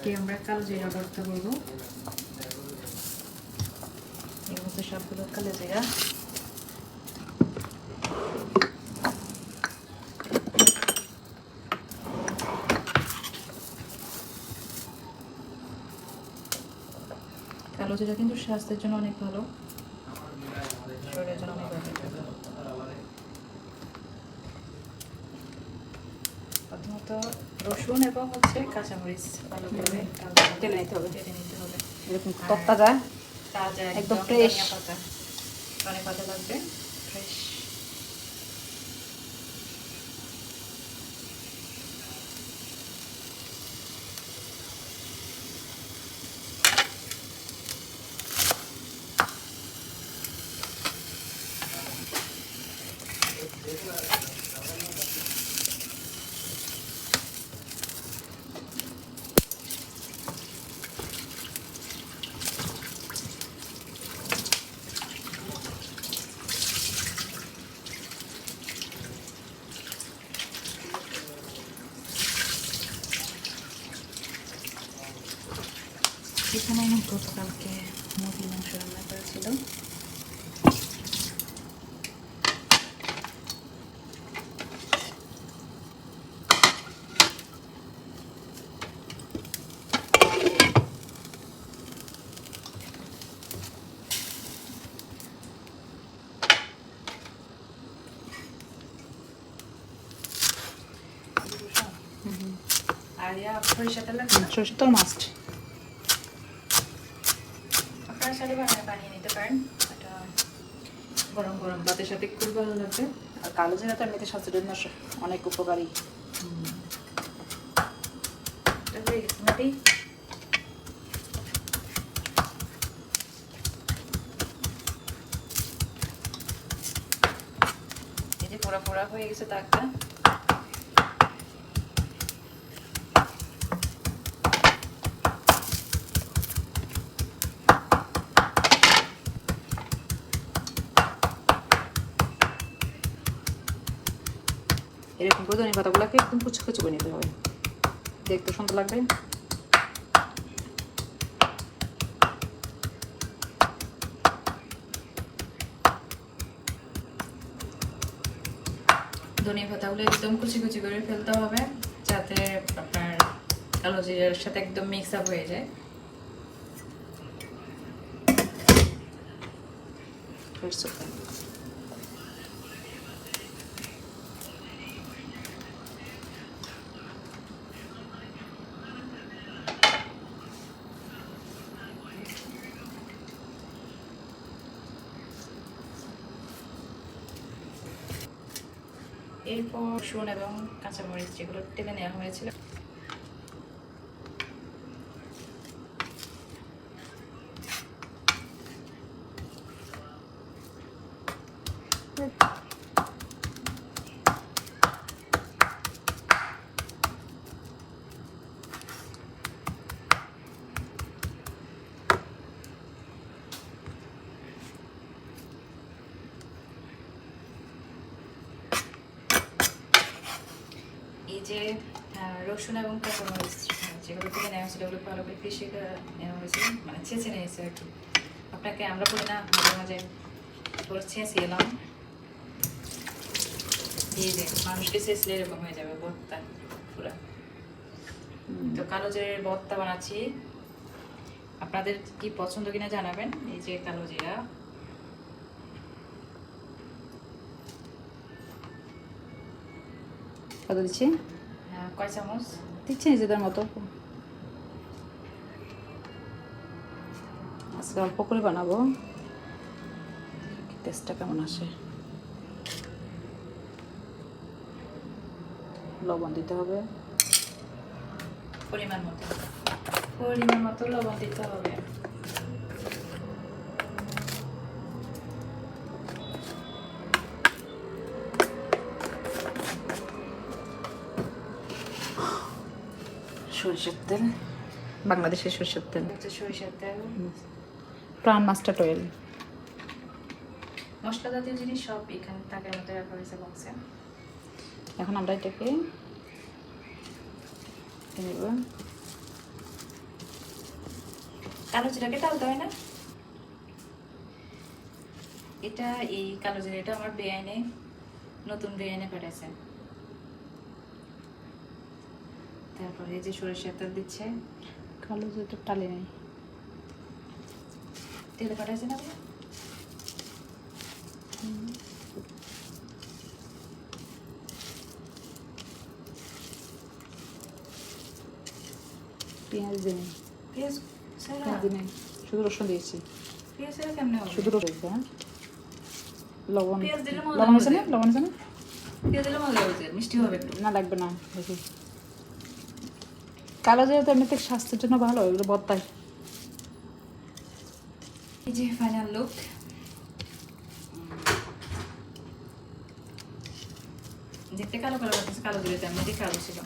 আজকে আমরা কালো জিরা ভর্তা করবো। এর মধ্যে সবগুলো কালো জিরা, কালো জিরা কিন্তু স্বাস্থ্যের জন্য অনেক ভালো, শরীরের জন্য অনেক ভালো। প্রথমত রসুন এবং কাঁচামরিচ ভালো করে টেলে নিতে হবে। এরকম তরতাজা তাজা একদম ফ্রেশ ধনে পাতা লাগবে, ফ্রেশ। এখানে আমি গতকালকে মুরগির মাংস রান্না করেছিল। আর সরিষা তেল লাগবে, সরষের তেল মাস্ট। আপনারা সাথে বানিয়ে নিতে পারেন, এটা গরম গরম ভাতের সাথে খুব ভালো লাগবে। আর কালো জিরা তো এমনিতে স্বাস্থ্যের জন্য অনেক উপকারী। এই যে পোড়া পোড়া হয়ে গেছে দাগটা। এরকম করে ধনে পাতাগুলোকে একদম কুচো কুচো করে নিতে হবে, দেখতে সুন্দর লাগবে। ধনে পাতাগুলো একদম কুচি কুচি করে ফেলতে হবে, যাতে আপনার কালো জিরার সাথে একদম মিক্স আপ হয়ে যায়। এরপর রসুন এবং কাঁচামরিচ যেগুলো টেলে নেওয়া হয়েছিল এই যে রসুন এবং কাঁচামরিচ যেগুলো থেকে নেওয়া হয়েছিল ওগুলো ভালো করে পিষে নেওয়া হয়েছিল, মানে ছেঁচে নিয়েছে আর কি। আপনাকে আমরা বলি না মাঝে মাঝে পুরো ছেঁচে এলাম, এই যে মানুষকে ছেঁচলে এরকম হয়ে যাবে ভর্তা পুরা। তো কালো জিরার ভর্তা বানাচ্ছি, আপনাদের কি পছন্দ কিনা জানাবেন। এই যে কালো জিরা, কত দিচ্ছি? কয় চামচ দিচ্ছি নিজেদের মতো। আজকে অল্প করে বানাবো, টেস্টটা কেমন আসে। লবণ দিতে হবে পরিমাণ মতো লবণ দিতে হবে। সরিষার তেল, বাংলাদেশের সরিষার তেল, সরিষার তেল, প্রাণ মাস্টার্ড অয়েল। মশলা জাতীয় জিনিস সব এখানে তাকের মধ্যে রাখা হয়েছে বক্সে। এখন আমরা এটাকে নেব। কালো জিরাকে টালতে হয় না। এটা এই কালো জিরাটা আমার বেআইনে নতুন বেআইনে পাঠাইছে। তারপরে এই যে সরিষার তেল দিচ্ছে, কালো যেটা টালে নেই, তেলে পাঠাইছে না? পেঁয়াজ দিয়ে নেই, পেঁয়াজ ছাড়া? পেঁয়াজ দিয়ে নেই, শুধু রসুন দিয়েছি। পেঁয়াজ ছাড়া কেমনে হবে? শুধু রসুন, হ্যাঁ লবণ, পেঁয়াজ দিলে মজা লবণ আছে হবে। না, লবণ আছে না? পেঁয়াজ দিলে মজা হবে, মিষ্টি হবে একটু। না লাগবে না, দেখি কালো জিরা তো এমনিতে স্বাস্থ্যের জন্য ভালো, এগুলো বত্তায়। এই যে ফাইনাল লুক। দেখতে কালো কালো লাগতেছে, কালো জিরাতে এমনিতে কালো ছিল।